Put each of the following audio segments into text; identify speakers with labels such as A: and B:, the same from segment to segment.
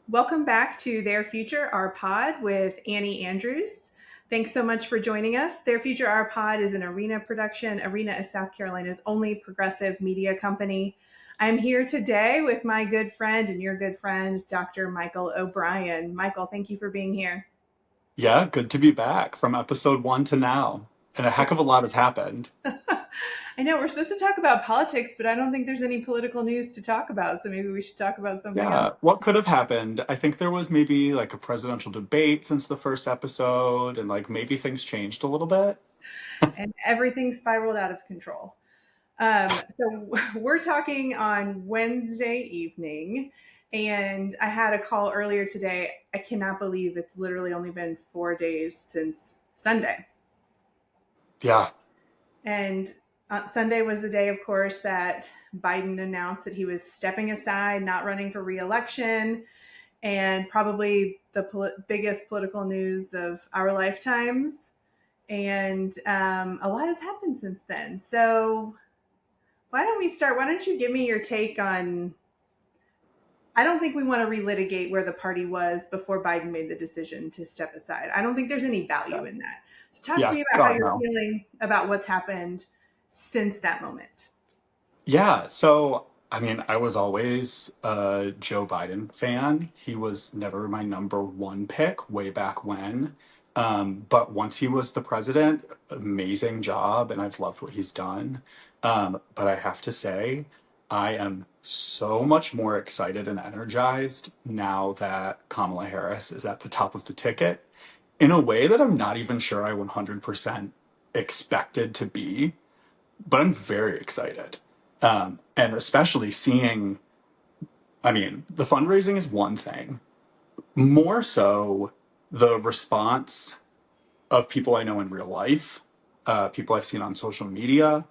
A: Welcome back to Their Future, Our Pod with Annie Andrews. Thanks so much for joining us. Their Future, Our Pod is an Arena production. Arena is South Carolina's only progressive media company. I'm here today with my good friend and your good friend, Dr. Michael O'Brien. Michael, thank you for being here.
B: Yeah, good to be back from episode one to now. And a heck of a lot has happened.
A: I know we're supposed to talk about politics, but I don't think there's any political news to talk about. So maybe we should talk about something else.
B: Yeah, what could have happened? I think there was maybe like a presidential debate since the first episode, and like maybe things changed a little bit.
A: And everything spiraled out of control. So we're talking on Wednesday evening, and I had a call earlier today. I cannot believe it's literally only been 4 days since Sunday.
B: Yeah,
A: And Sunday was the day, of course, that Biden announced that he was stepping aside, not running for reelection, and probably the biggest political news of our lifetimes. And a lot has happened since then. So why don't we start? Why don't you give me your take on? I don't think we want to relitigate where the party was before Biden made the decision to step aside. I don't think there's any value in that. So, talk to
B: yeah,
A: me about how
B: God,
A: you're
B: no.
A: feeling about what's happened since that moment.
B: Yeah, so I mean, I was always a Joe Biden fan. He was never my number one pick way back when. But once he was the president, amazing job, and I've loved what he's done. But I have to say, I am so much more excited and energized now that Kamala Harris is at the top of the ticket in a way that I'm not even sure I 100% expected to be, but I'm very excited. And especially seeing, I mean, the fundraising is one thing, more so the response of people I know in real life, people I've seen on social media,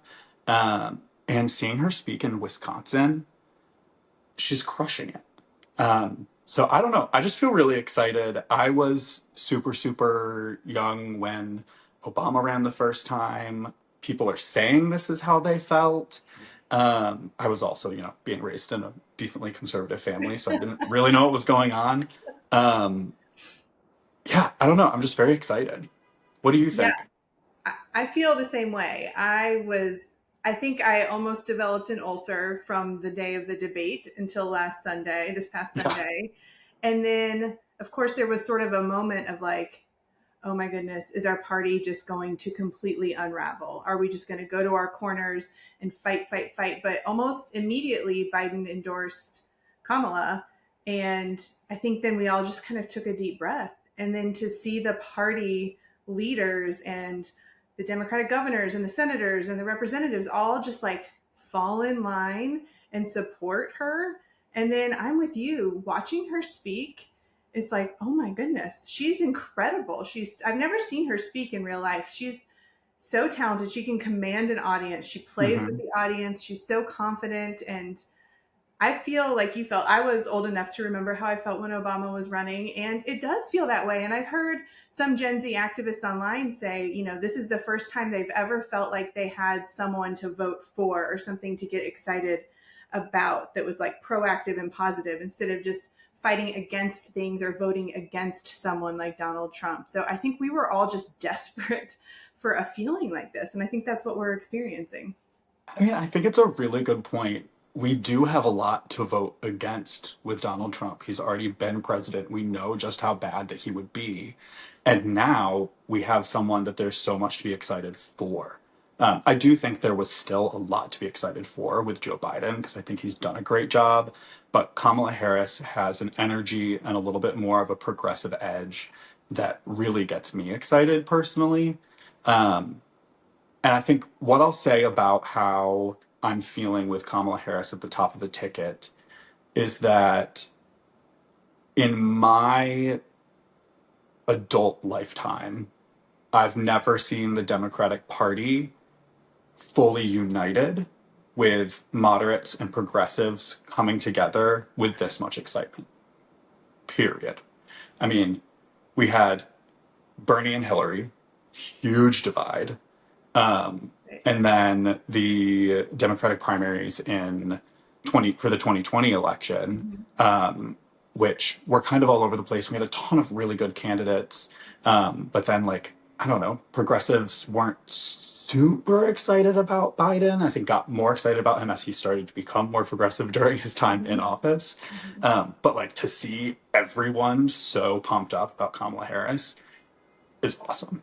B: and seeing her speak in Wisconsin, she's crushing it. So I don't know. I just feel really excited. I was super, super young when Obama ran the first time. People are saying this is how they felt. I was also, being raised in a decently conservative family, so I didn't really know what was going on. Um, yeah, I don't know. I'm just very excited. What do you
A: Yeah,
B: think?
A: I feel the same way. I think I almost developed an ulcer from the day of the debate until last Sunday, this past
B: Yeah.
A: Sunday. And then, of course, there was sort of a moment of like, oh my goodness, is our party just going to completely unravel? Are we just going to go to our corners and fight, fight, fight? But almost immediately, Biden endorsed Kamala. And I think then we all just kind of took a deep breath. And then to see the party leaders and the Democratic governors and the senators and the representatives all just like fall in line and support her. And then I'm with you watching her speak. It's like, oh my goodness, she's incredible. I've never seen her speak in real life. She's so talented. She can command an audience. She plays with
B: Hmm.
A: the audience. She's so confident. And I feel like you felt. I was old enough to remember how I felt when Obama was running. And it does feel that way. And I've heard some Gen Z activists online say, this is the first time they've ever felt like they had someone to vote for or something to get excited about that was like proactive and positive instead of just fighting against things or voting against someone like Donald Trump. So I think we were all just desperate for a feeling like this. And I think that's what we're experiencing.
B: I mean, I think it's a really good point. We do have a lot to vote against with Donald Trump. He's already been president. We know just how bad that he would be. And now we have someone that there's so much to be excited for. I do think there was still a lot to be excited for with Joe Biden because I think he's done a great job. But Kamala Harris has an energy and a little bit more of a progressive edge that really gets me excited personally. And I think what I'll say about how I'm feeling with Kamala Harris at the top of the ticket is that in my adult lifetime, I've never seen the Democratic Party fully united with moderates and progressives coming together with this much excitement, period. I mean, we had Bernie and Hillary, huge divide. And then the Democratic primaries in 20 for the 2020 election. which were kind of all over the place. We had a ton of really good candidates. But then, like, I don't know, progressives weren't super excited about Biden. I think got more excited about him as he started to become more progressive during his time in
A: Mhm.
B: office.
A: Mhm.
B: But like to see everyone so pumped up about Kamala Harris is awesome.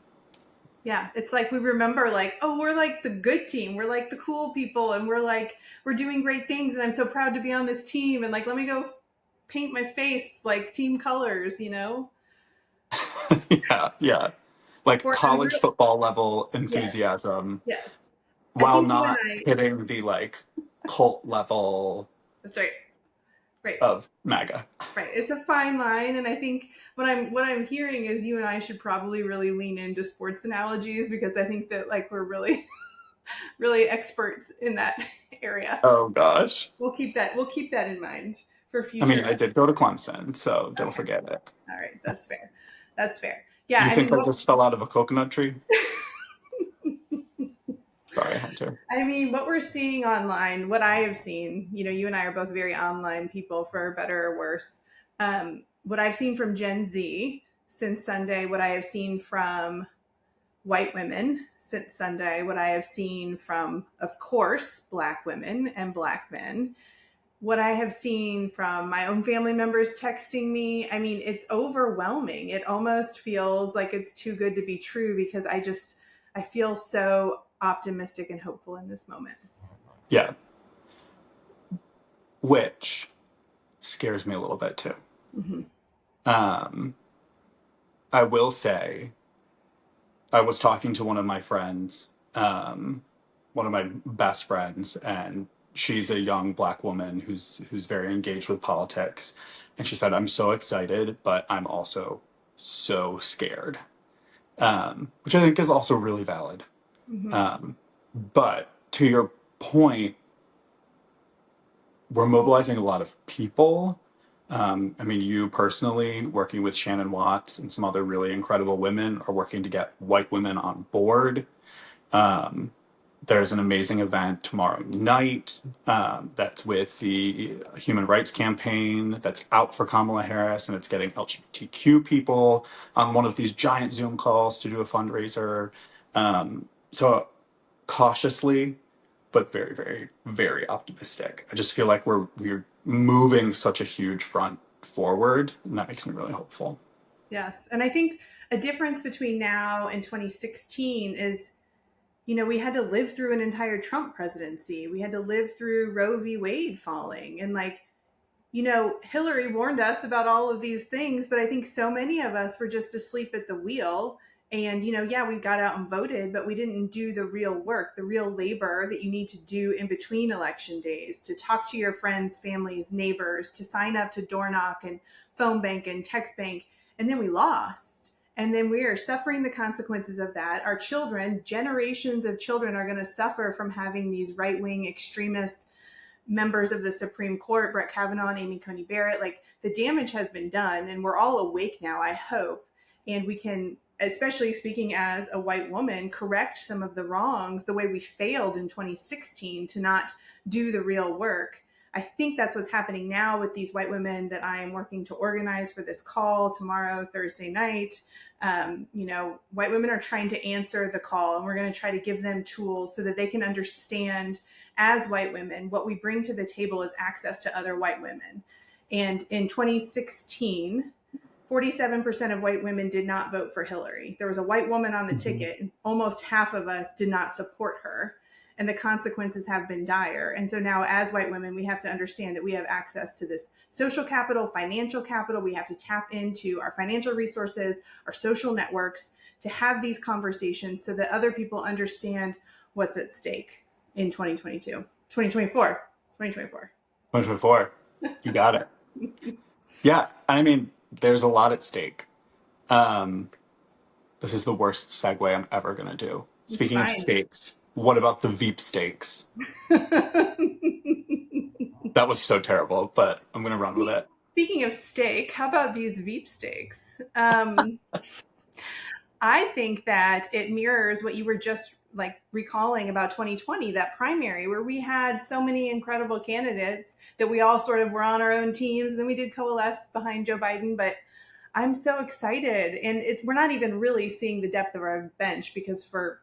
A: Yeah, it's like we remember like, oh, we're like the good team. We're like the cool people and we're like we're doing great things and I'm so proud to be on this team and like let me go paint my face like team colors, you know?
B: Yeah, yeah. Like
A: Sport I'm
B: college
A: real
B: football level
A: yes,
B: enthusiasm
A: yes. I
B: while
A: think you and
B: not
A: I
B: hitting the like cult level
A: that's right. Right.
B: of MAGA.
A: Right. It's a fine line and I think what I'm hearing is you and I should probably really lean into sports analogies because I think that like we're really really experts in that area.
B: Oh gosh.
A: We'll keep that in mind for
B: I
A: future.
B: mean, I did go to Clemson, so don't
A: Okay.
B: forget it.
A: All right. That's fair. That's fair. Yeah.
B: You
A: I
B: think
A: mean,
B: I just fell out of a coconut tree? Sorry, Hunter.
A: what we're seeing online, what I have seen, you and I are both very online people for better or worse. What I've seen from Gen Z since Sunday, what I have seen from white women since Sunday, what I have seen from, of course, Black women and Black men, what I have seen from my own family members texting me. I mean, it's overwhelming. It almost feels like it's too good to be true because I feel so optimistic and hopeful in this moment.
B: Yeah, which scares me a little bit too.
A: Hmm.
B: Um, I will say, I was talking to one of my friends, one of my best friends, and she's a young black woman who's very engaged with politics, and she said, "I'm so excited, but I'm also so scared," which I think is also really valid.
A: Hmm.
B: Um, but to your point, we're mobilizing a lot of people. I mean, you personally, working with Shannon Watts and some other really incredible women, are working to get white women on board. There's an amazing event tomorrow night that's with the Human Rights Campaign that's out for Kamala Harris, and it's getting LGBTQ people on one of these giant Zoom calls to do a fundraiser. So cautiously, but very, very, very optimistic. I just feel like we're moving such a huge front forward, and that makes me really hopeful.
A: Yes. And I think a difference between now and 2016 is, we had to live through an entire Trump presidency. We had to live through Roe v. Wade falling. And like, Hillary warned us about all of these things, but I think so many of us were just asleep at the wheel. And, yeah, we got out and voted, but we didn't do the real work, the real labor that you need to do in between election days to talk to your friends, families, neighbors, to sign up to door knock and phone bank and text bank. And then we lost. And then we are suffering the consequences of that. Our children, generations of children, are going to suffer from having these right wing extremist members of the Supreme Court, Brett Kavanaugh and Amy Coney Barrett. Like the damage has been done, and we're all awake now, I hope. And we can, especially speaking as a white woman, correct some of the wrongs the way we failed in 2016 to not do the real work. I think that's what's happening now with these white women that I am working to organize for this call tomorrow, Thursday night. White women are trying to answer the call, and we're going to try to give them tools so that they can understand as white women, what we bring to the table is access to other white women. And in 2016, 47% of white women did not vote for Hillary. There was a white woman on the
B: Mhm.
A: ticket, and almost half of us did not support her. And the consequences have been dire. And so now, as white women, we have to understand that we have access to this social capital, financial capital. We have to tap into our financial resources, our social networks to have these conversations so that other people understand what's at stake in 2022, 2024, 2024.
B: 2024. You got it. Yeah, I mean, there's a lot at stake. Um, this is the worst segue I'm ever gonna do.
A: It's
B: Speaking of
A: fine.
B: stakes, what about the Veep stakes? That was so terrible, but I'm gonna run with it.
A: Speaking of steak, how about these Veep steaks? I think that it mirrors what you were just like recalling about 2020, that primary where we had so many incredible candidates that we all sort of were on our own teams, and then we did coalesce behind Joe Biden. But I'm so excited, and we're not even really seeing the depth of our bench because for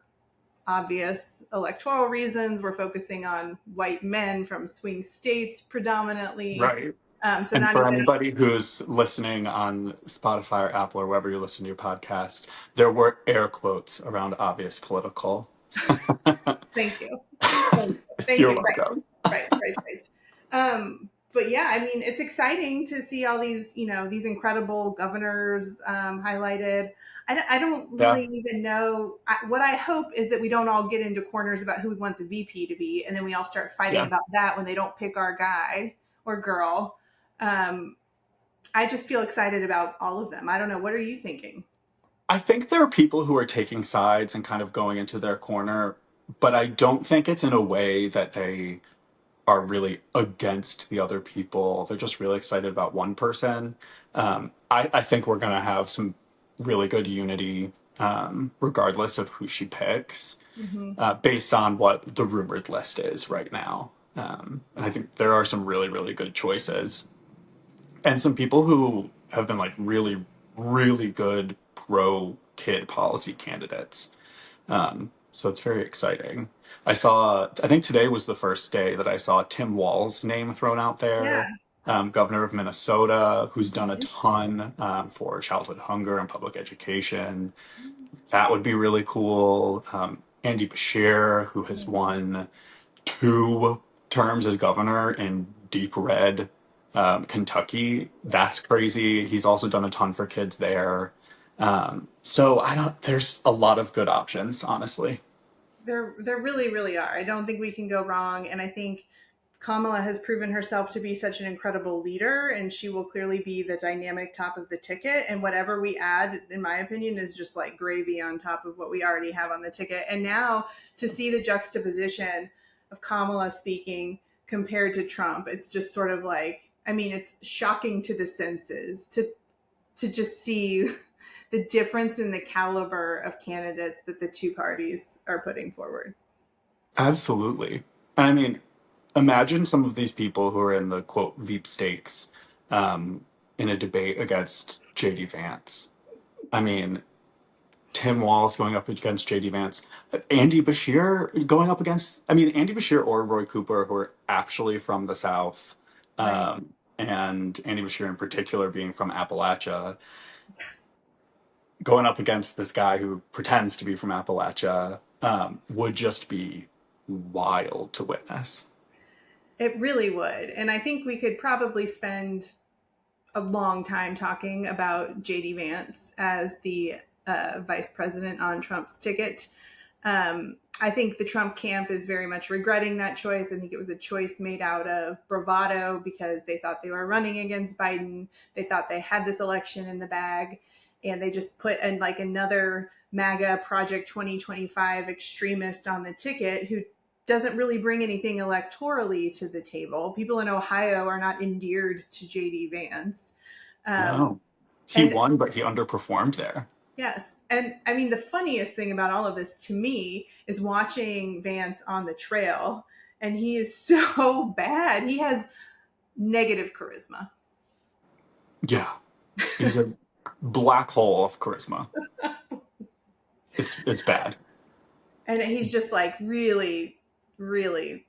A: obvious electoral reasons, we're focusing on white men from swing states predominantly.
B: Right.
A: So
B: And
A: not
B: for
A: even
B: anybody who's listening on Spotify or Apple or wherever you listen to your podcast, there were air quotes around obvious political.
A: thank you. Thank you. Thank
B: You're
A: you. Right.
B: welcome.
A: Right. But yeah, I mean, it's exciting to see all these, these incredible governors highlighted. I don't
B: Yeah.
A: really even know. What I hope is that we don't all get into corners about who we want the VP to be, and then we all start fighting
B: Yeah.
A: about that when they don't pick our guy or girl. Um, I just feel excited about all of them. I don't know. What are you thinking?
B: I think there are people who are taking sides and kind of going into their corner, but I don't think it's in a way that they are really against the other people. They're just really excited about one person. I think we're going to have some really good unity, regardless of who she picks,
A: Mm-hmm.
B: based on what the rumored list is right now. And I think there are some really, really good choices and some people who have been like really, really good pro kid policy candidates. So it's very exciting. I think today was the first day that I saw Tim Walz's name thrown out
A: Yeah.
B: there, governor of Minnesota, who's done a
A: Mm-hmm.
B: ton for childhood hunger and public education. That would be really cool. Andy Bashir, who has won two terms as governor in deep red Kentucky. That's crazy. He's also done a ton for kids there. So I don't. There's a lot of good options, honestly.
A: There really, really are. I don't think we can go wrong. And I think Kamala has proven herself to be such an incredible leader, and she will clearly be the dynamic top of the ticket. And whatever we add, in my opinion, is just like gravy on top of what we already have on the ticket. And now to see the juxtaposition of Kamala speaking compared to Trump, it's just sort of like, I mean, it's shocking to the senses to just see the difference in the caliber of candidates that the two parties are putting forward.
B: Absolutely. I mean, imagine some of these people who are in the quote Veep stakes in a debate against JD Vance. I mean, Tim Walz going up against JD Vance, Andy Bashir going up against, I mean, Andy Bashir or Roy Cooper, who are actually from the South,
A: Right.
B: and Andy Bashir in particular being from Appalachia, going up against this guy who pretends to be from Appalachia, would just be wild to witness.
A: It really would. And I think we could probably spend a long time talking about JD Vance as the vice president on Trump's ticket. I think the Trump camp is very much regretting that choice. I think it was a choice made out of bravado because they thought they were running against Biden. They thought they had this election in the bag, and they just put in like another MAGA Project 2025 extremist on the ticket who doesn't really bring anything electorally to the table. People in Ohio are not endeared to JD Vance. Um,
B: No. He
A: and
B: won, but he underperformed there.
A: yes, and I mean, the funniest thing about all of this to me is watching Vance on the trail, and he is so bad. He has negative charisma.
B: Yeah. He's a black hole of charisma. It's bad.
A: And he's just like really, really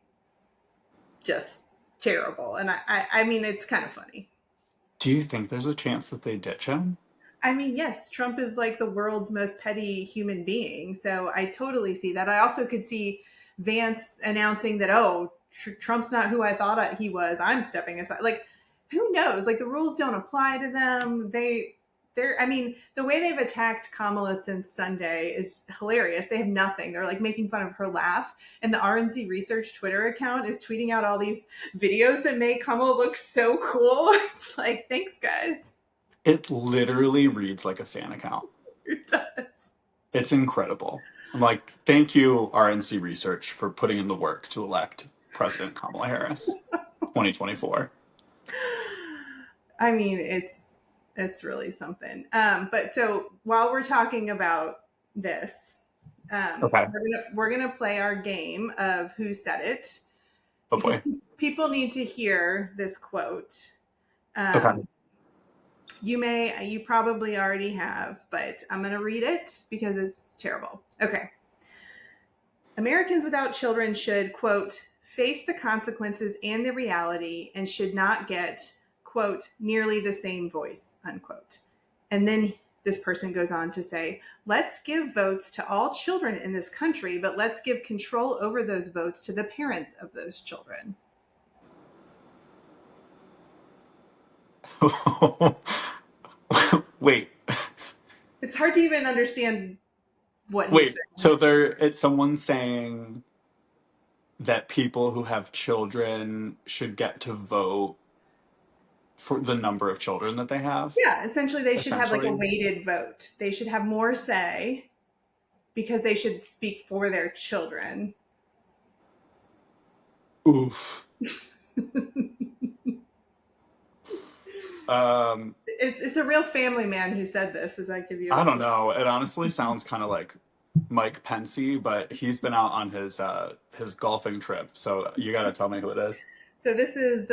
A: just terrible. And I mean, it's kind of funny.
B: Do you think there's a chance that they ditch him?
A: I mean, yes, Trump is like the world's most petty human being. So I totally see that. I also could see Vance announcing that, oh, Trump's not who I thought he was. I'm stepping aside. Like, who knows? Like, the rules don't apply to them. I mean, the way they've attacked Kamala since Sunday is hilarious. They have nothing. They're like making fun of her laugh. And the RNC Research Twitter account is tweeting out all these videos that make Kamala look so cool. It's like, thanks, guys.
B: It literally reads like a fan account.
A: It does.
B: It's incredible. I'm like, thank you, RNC Research, for putting in the work to elect President Kamala Harris 2024.
A: I mean, it's really something. But so while we're talking about this,
B: Okay.
A: We're gonna play our game of who said it
B: Oh
A: because
B: boy.
A: people need to hear this quote. Um,
B: Okay.
A: you probably already have, but I'm gonna read it because it's terrible. Okay. Americans without children should, quote, face the consequences and the reality and should not get, quote, nearly the same voice, unquote. And then this person goes on to say, let's give votes to all children in this country, but let's give control over those votes to the parents of those children.
B: Wait.
A: It's hard to even understand what he's
B: Wait.
A: saying.
B: So it's someone saying that people who have children should get to vote for the number of children that they have,
A: Yeah, essentially, they should have like a
B: essentially.
A: weighted vote. They should have more say because they should speak for their children.
B: Oof. Um,
A: It's a real family man who said this, as I give you a
B: I don't
A: clue.
B: know. It honestly sounds kind of like Mike Pensy, but he's been out on his golfing trip. So you got to tell me who it is.
A: So this is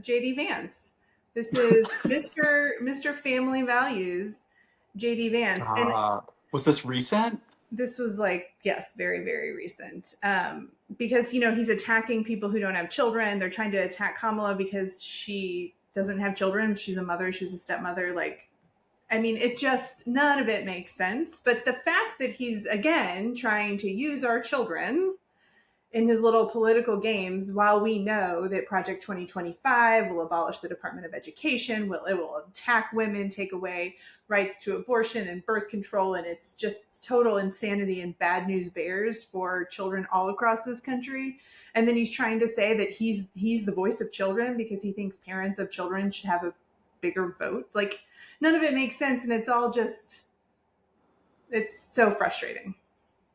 A: JD Vance. This is Mr. Family Values, JD Vance, and
B: Was this recent?
A: this was like, yes, very very recent. Because he's attacking people who don't have children. They're trying to attack Kamala because she doesn't have children. She's a mother. She's a stepmother. Like, I mean, it just, none of it makes sense. But the fact that he's, again, trying to use our children in his little political games, while we know that Project 2025 will abolish the Department of Education, it will attack women, take away rights to abortion and birth control, and it's just total insanity and bad news bears for children all across this country. And then he's trying to say that he's the voice of children because he thinks parents of children should have a bigger vote. Like, none of it makes sense, and it's so frustrating.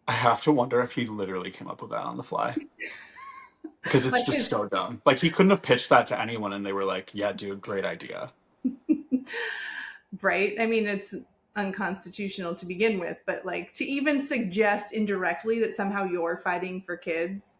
B: I have to wonder if he literally came up with that on the fly because it's
A: Like
B: just
A: his
B: so dumb. Like he couldn't have pitched that to anyone, and they were like, "Yeah, dude, great idea."
A: right? I mean, it's unconstitutional to begin with, but like to even suggest indirectly that somehow you're fighting for kids.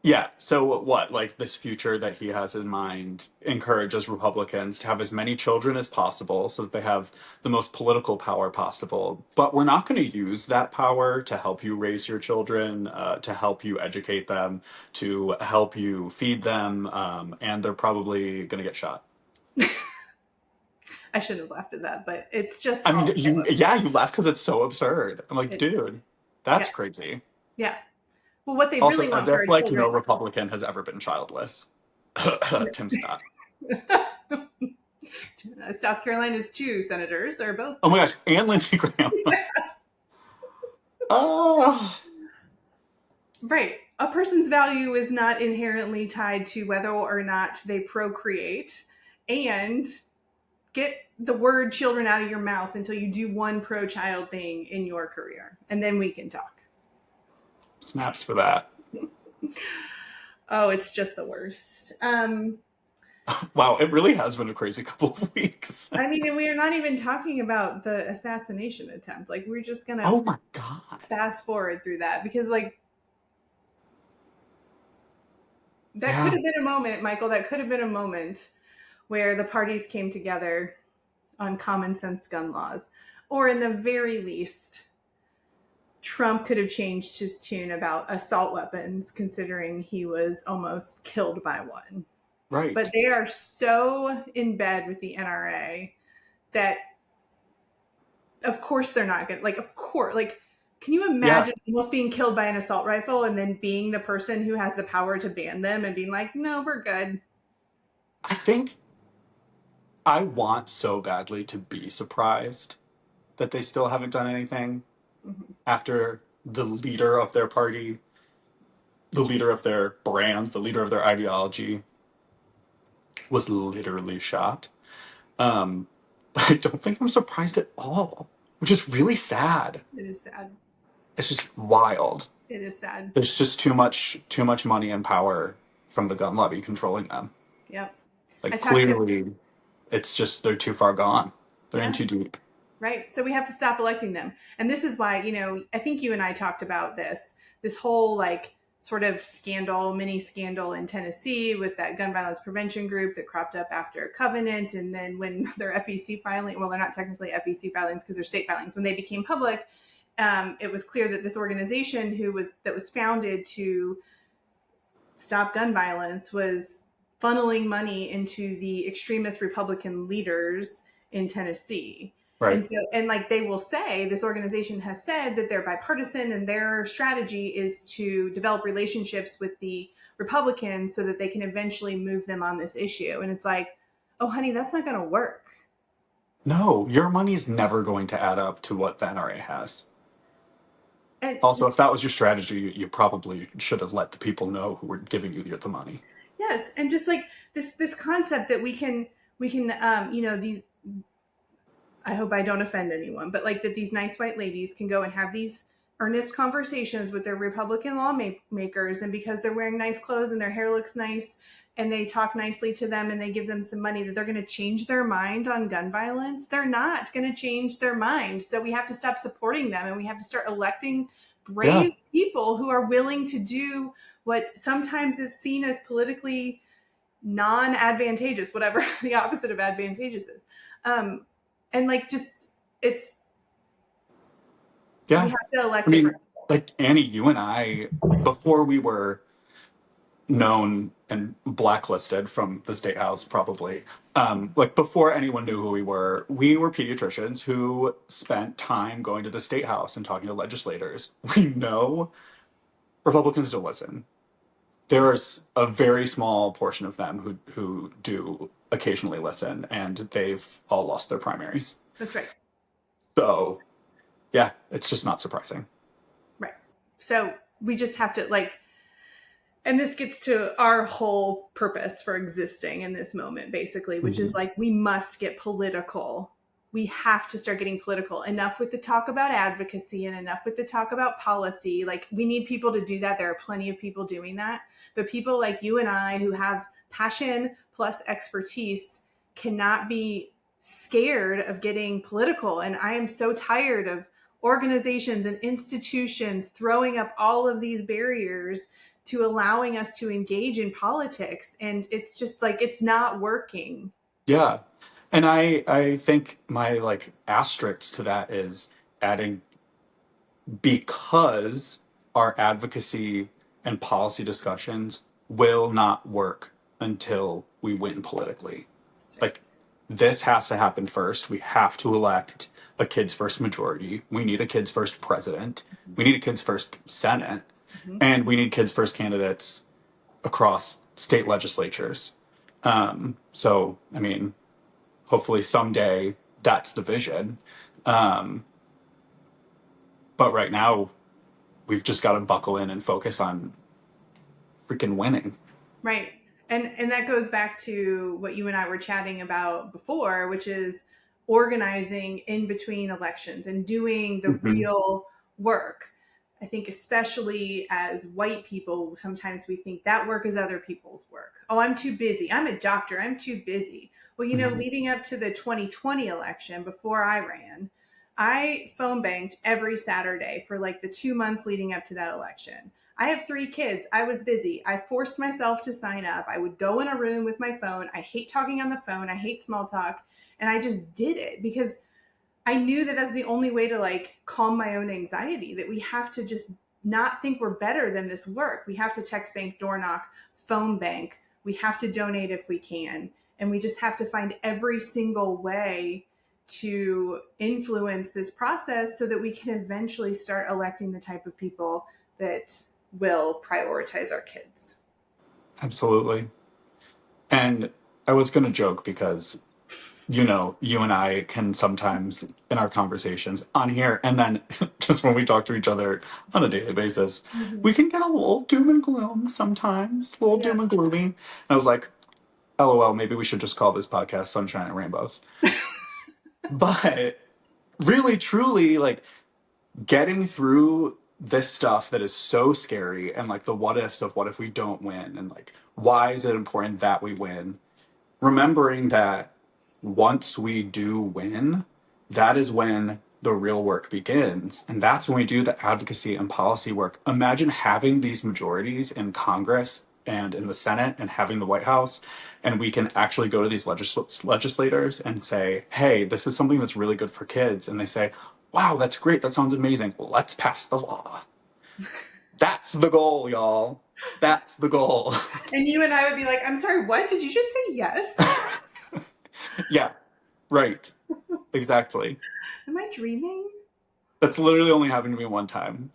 B: Yeah. So what? Like this future that he has in mind encourages Republicans to have as many children as possible so that they have the most political power possible. But we're not going to use that power to help you raise your children, to help you educate them, to help you feed them, and they're probably going to get shot.
A: I shouldn't have laughed at that, but it's just
B: I mean,
A: all
B: you laugh because it's so absurd. I'm like,
A: it,
B: dude,
A: yeah,
B: that's crazy.
A: yeah. Well, what they
B: Also,
A: really
B: as
A: want for our
B: if like
A: children.
B: no Republican has ever been childless. Tim Scott.
A: South Carolina's two senators are both.
B: Oh my gosh, and Lindsey Graham. Oh,
A: Right. A person's value is not inherently tied to whether or not they procreate. And get the word children out of your mouth until you do one pro child thing in your career. And then we can talk.
B: snaps for that.
A: Oh, it's just the worst.
B: Wow, it really has been a crazy couple of weeks.
A: I mean, and we are not even talking about the assassination attempt. Like, we're just going to
B: Oh my god.
A: fast forward through that because, like, that could
B: Yeah,
A: have been a moment, Michael, that could have been a moment where the parties came together on common sense gun laws. Or, in the very least, Trump could have changed his tune about assault weapons, considering he was almost killed by one. But
B: right.
A: they are so in bed with the NRA that, of course, they're not going to, like, of course, like, can you
B: Yeah,
A: imagine almost being killed by an assault rifle and then being the person who has the power to ban them and being like, no, we're good?
B: I think I want so badly to be surprised that they still haven't done anything
A: Mhm.
B: after the leader of their party, the leader of their brand, the leader of their ideology was literally shot. But I don't think I'm surprised at all, which is really sad.
A: It is sad.
B: It's just wild.
A: It is sad.
B: There's just too much money and power from the gun lobby controlling them.
A: Yep. I
B: Like
A: talked to,
B: clearly, it's just they're too far gone. They're in
A: yeah,
B: too deep.
A: Right. So we have to stop electing them. And this is why, I think you and I talked about this whole like sort of scandal, mini scandal in Tennessee with that gun violence prevention group that cropped up after Covenant. And then when their FEC filing, well, they're not technically FEC filings because they're state filings, when they became public, it was clear that this organization that was founded to stop gun violence was funneling money into the extremist Republican leaders in Tennessee.
B: Right.
A: And so, and like they will say, this organization has said that they're bipartisan and their strategy is to develop relationships with the Republicans so that they can eventually move them on this issue. And it's like, oh, honey, that's not going to work.
B: No, your money's never going to add up to what the NRA has.
A: And
B: Also, if that was your strategy, you probably should have let the people know who were giving you the money.
A: yes, and just like this concept that we can these, I hope I don't offend anyone, but like that these nice white ladies can go and have these earnest conversations with their Republican lawmakers, and because they're wearing nice clothes and their hair looks nice and they talk nicely to them and they give them some money, that they're going to change their mind on gun violence. They're not going to change their mind. So we have to stop supporting them and we have to start electing
B: Yeah.
A: brave people who are willing to do what sometimes is seen as politically non-advantageous, whatever the opposite of advantageous is. Um, and like just it's we
B: Yeah.
A: have to elect
B: I mean,
A: different people.
B: like Annie, you and I, before we were known and blacklisted from the state house, probably, like before anyone knew who we were pediatricians who spent time going to the state house and talking to legislators. We know Republicans don't listen. There's a very small portion of them who do occasionally listen, and they've all lost their primaries.
A: That's right.
B: So yeah, it's just not surprising.
A: Right. So we just have to like, and this gets to our whole purpose for existing in this moment, basically, which is
B: Mhm.
A: like we must get political. We have to start getting political. Enough with the talk about advocacy and enough with the talk about policy. Like we need people to do that. There are plenty of people doing that. But people like you and I who have passion plus expertise cannot be scared of getting political. And I am so tired of organizations and institutions throwing up all of these barriers to allowing us to engage in politics, and it's just like it's not working.
B: Yeah. And I think my like asterisk to that is adding, because our advocacy and policy discussions will not work until we win politically. Like this has to happen first. We have to elect a kids first majority. We need a kids first president. We need a kids first senate,
A: Mm-hmm.
B: and we need kids first candidates across state legislatures. So I mean, hopefully someday that's the vision. Um, but right now, we've just got to buckle in and focus on freaking winning.
A: Right. And that goes back to what you and I were chatting about before, which is organizing in between elections and doing the
B: Hmm.
A: real work. I think especially as white people, sometimes we think that work is other people's work. Oh, I'm too busy. I'm a doctor. I'm too busy. Well,
B: Hmm.
A: leading up to the 2020 election, before I ran, I phone banked every Saturday for like the 2 months leading up to that election. I have 3 kids. I was busy. I forced myself to sign up. I would go in a room with my phone. I hate talking on the phone. I hate small talk. And I just did it because I knew that that's the only way to like calm my own anxiety, that we have to just not think we're better than this work. We have to text bank, door knock, phone bank. We have to donate if we can. And we just have to find every single way to influence this process so that we can eventually start electing the type of people that will prioritize our kids.
B: Absolutely. And I was going to joke because, you and I can sometimes in our conversations on here, and then just when we talk to each other on a daily basis,
A: Mm-hmm.
B: we can get a little doom and gloom sometimes, a little
A: Yeah.
B: doom and gloomy. And I was like, LOL, maybe we should just call this podcast Sunshine and Rainbows. But really, truly, like getting through this stuff that is so scary, and like the what ifs of what if we don't win, and like why is it important that we win, remembering that once we do win, that is when the real work begins. And that's when we do the advocacy and policy work. Imagine having these majorities in Congress and in the Senate and having the White House, and we can actually go to these legislators and say, hey, this is something that's really good for kids. And they say, wow, that's great. That sounds amazing. Let's pass the law. That's the goal, y'all. That's the goal.
A: And you and I would be like, I'm sorry, what? Did you just say yes?
B: Yeah, right. Exactly.
A: Am I dreaming?
B: That's literally only happened to me one time.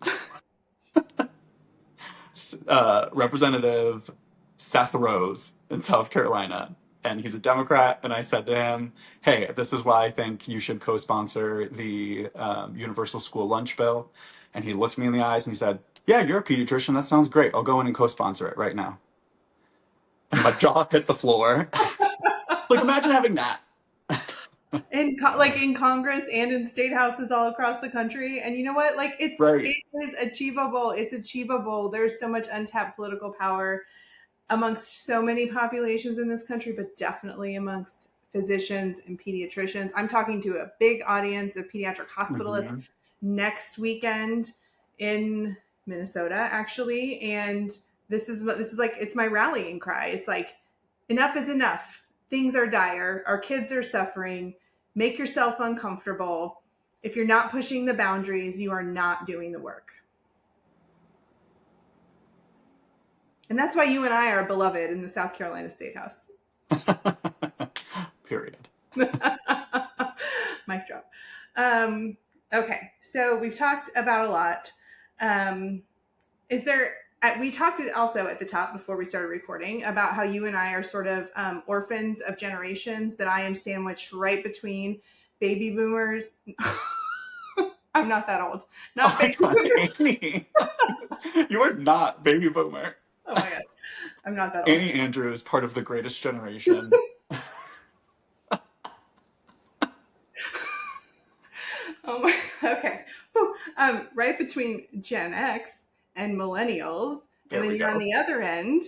B: Representative Seth Rose in South Carolina, and he's a Democrat. And I said to him, "Hey, this is why I think you should co-sponsor the universal school lunch bill." And he looked me in the eyes and he said, "Yeah, you're a pediatrician. That sounds great. I'll go in and co-sponsor it right now." And my jaw hit the floor. Like, imagine having that.
A: Like in Congress and in state houses all across the country. And you know what? Like
B: Right.
A: it is achievable. It's achievable. There's so much untapped political power amongst so many populations in this country, but definitely amongst physicians and pediatricians. I'm talking to a big audience of pediatric hospitalists
B: Mm-hmm.
A: next weekend in Minnesota, actually, and this is like it's my rallying cry. It's like enough is enough. Things are dire. Our kids are suffering. Make yourself uncomfortable. If you're not pushing the boundaries, you are not doing the work. And that's why you and I are beloved in the South Carolina State House.
B: Period.
A: Mic drop. Okay, so we've talked about a lot. Is there? We talked also at the top before we started recording about how you and I are sort of orphans of generations. That I am sandwiched right between baby boomers. I'm not that old.
B: Oh
A: Not
B: my
A: baby
B: God,
A: boomers.
B: Amy. You are not baby boomer.
A: Oh my god, I'm not that old.
B: Annie Andrew is part of the greatest generation.
A: Oh my. Okay. Right between Gen X and millennials, and
B: There
A: then
B: we
A: you're on
B: go.
A: the other end.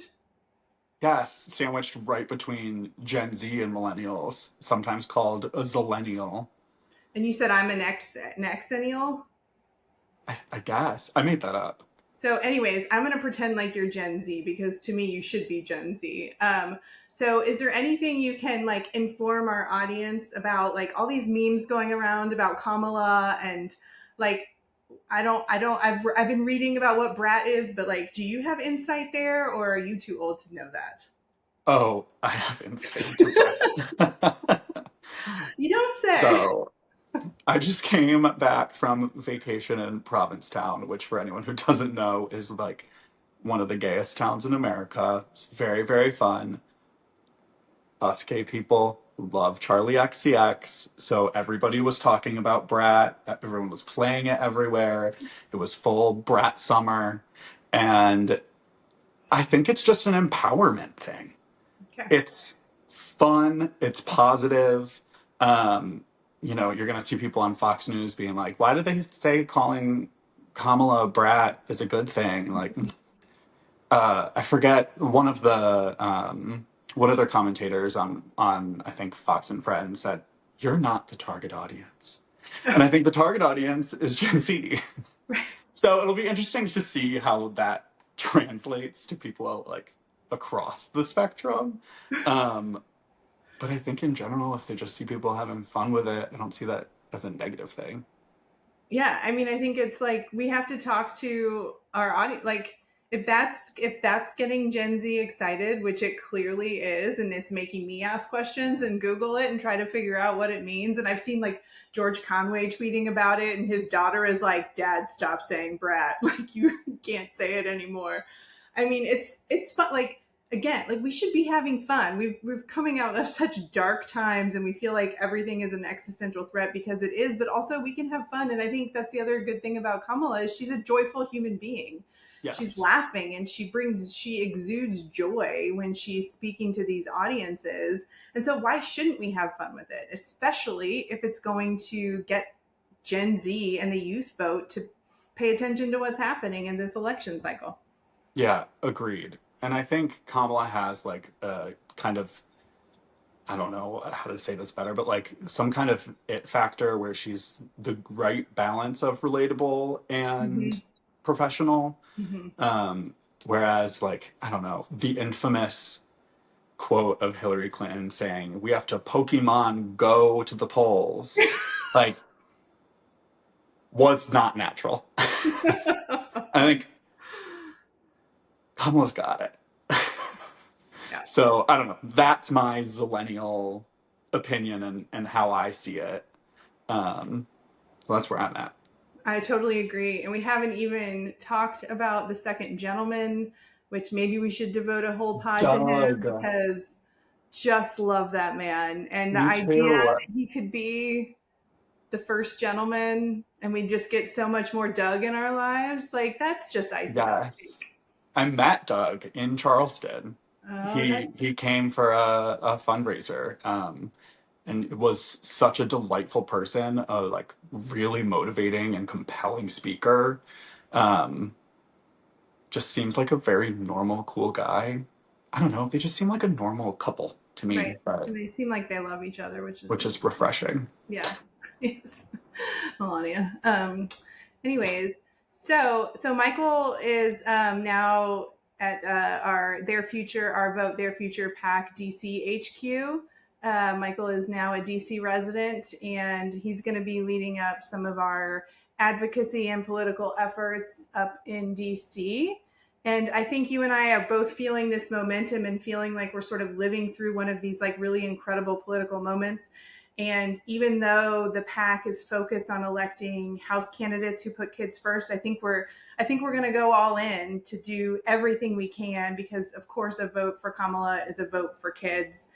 B: Yes, sandwiched right between Gen Z and millennials, sometimes called a zillennial.
A: And you said I'm an Xennial.
B: I guess. I made that up.
A: So, anyways, I'm going to pretend like you're Gen Z because to me, you should be Gen Z. So, is there anything you can like inform our audience about, like all these memes going around about Kamala and like I've been reading about what brat is, but like, do you have insight there, or are you too old to know that?
B: Oh, I have insight into Brett.
A: You don't say.
B: So, I just came back from vacation in Provincetown, which for anyone who doesn't know is like one of the gayest towns in America. It's very, very fun. Us gay people love Charlie XCX, so everybody was talking about Brat. Everyone was playing it everywhere. It was full Brat summer, and I think it's just an empowerment thing.
A: Okay.
B: It's fun. It's positive. Um, you're gonna see people on Fox News being like, "Why did they say calling Kamala a brat is a good thing?" Like, I forget one of their commentators on I think Fox and Friends said, "You're not the target audience," and I think the target audience is Gen Z.
A: Right.
B: So it'll be interesting to see how that translates to people like across the spectrum. Um, but I think in general, if they just see people having fun with it, I don't see that as a negative thing.
A: Yeah, I mean, I think it's like we have to talk to our audience. Like, if that's getting Gen Z excited, which it clearly is, and it's making me ask questions and Google it and try to figure out what it means. And I've seen like George Conway tweeting about it, and his daughter is like, "Dad, stop saying brat. Like, you can't say it anymore." I mean, it's fun. Like again, like we should be having fun. We're coming out of such dark times and we feel like everything is an existential threat because it is, but also we can have fun. And I think that's the other good thing about Kamala is she's a joyful human being. She's
B: Yes.
A: laughing and she exudes joy when she's speaking to these audiences. And so why shouldn't we have fun with it, especially if it's going to get Gen Z and the youth vote to pay attention to what's happening in this election cycle.
B: Yeah, agreed. And I think Kamala has like a kind of I don't know how to say this better, but like some kind of it factor where she's the right balance of relatable
A: Hmm.
B: and professional.
A: Hmm.
B: Um, Whereas, like, I don't know, the infamous quote of Hillary Clinton saying, "We have to Pokemon go to the polls," like, was not natural. I think Kamala's got it.
A: Yeah.
B: So I don't know. That's my zillennial opinion and how I see it. Well, that's where I'm at.
A: I totally agree. And we haven't even talked about the second gentleman, which maybe we should devote a whole pod to him
B: Doug,
A: because just love that man. And the
B: me
A: idea
B: too.
A: that he could be the first gentleman and we just get so much more Doug in our lives, like that's just icing on the
B: Yes,
A: cake.
B: I met Doug in Charleston.
A: Oh,
B: He came for a fundraiser, and was such a delightful person, a like really motivating and compelling speaker. Um, just seems like a very normal, cool guy. I don't know. They just seem like a normal couple to
A: right.
B: me, but
A: And they seem like they love each other, which is
B: which
A: the
B: is refreshing.
A: yes, yes, Melania. Anyways, so Michael is now at our Their Future, our Vote Their Future PAC DC HQ. Michael is now a DC resident, and he's going to be leading up some of our advocacy and political efforts up in DC. And I think you and I are both feeling this momentum and feeling like we're sort of living through one of these like really incredible political moments. And even though the PAC is focused on electing House candidates who put kids first, I think we're going to go all in to do everything we can because, of course, a vote for Kamala is a vote for kids.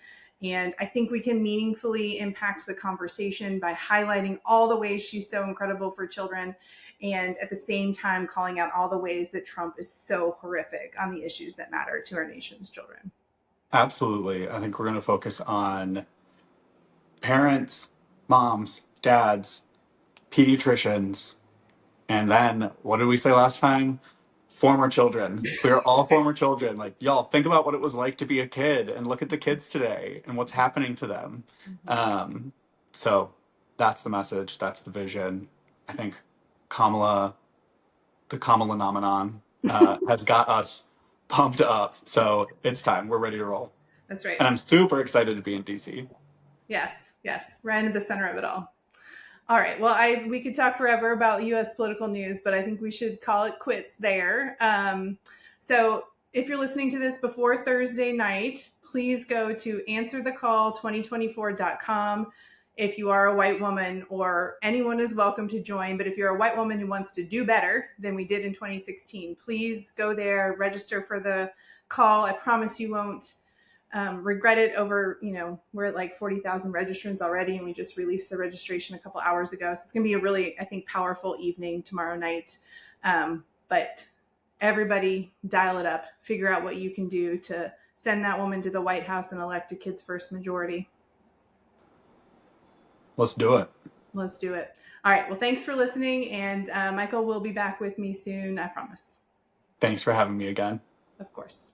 A: And I think we can meaningfully impact the conversation by highlighting all the ways she's so incredible for children and at the same time calling out all the ways that Trump is so horrific on the issues that matter to our nation's children.
B: Absolutely. I think we're going to focus on parents, moms, dads, pediatricians, and then what did we say last time? Former children. We are all former children. Like, y'all, think about what it was like to be a kid and look at the kids today and what's happening to them.
A: Mm-hmm.
B: Um, so that's the message. That's the vision. I think Kamala, the Kamala nomenon, has got us pumped up. So it's time. We're ready to roll.
A: That's right.
B: And I'm super excited to be in DC.
A: Yes, yes, right in the center of it all. All right. Well, I we could talk forever about U.S. political news, but I think we should call it quits there. So, if you're listening to this before Thursday night, please go to answerthecall2024.com. If you are a white woman, or anyone is welcome to join, but if you're a white woman who wants to do better than we did in 2016, please go there, register for the call. I promise you won't regret it over, we're at like 40,000 registrants already, and we just released the registration a couple hours ago. So it's going to be a really, I think, powerful evening tomorrow night. But everybody dial it up, figure out what you can do to send that woman to the White House and elect a kids first majority.
B: Let's do it.
A: Let's do it. All right. Well, thanks for listening. And Michael will be back with me soon, I promise.
B: Thanks for having me again.
A: Of course.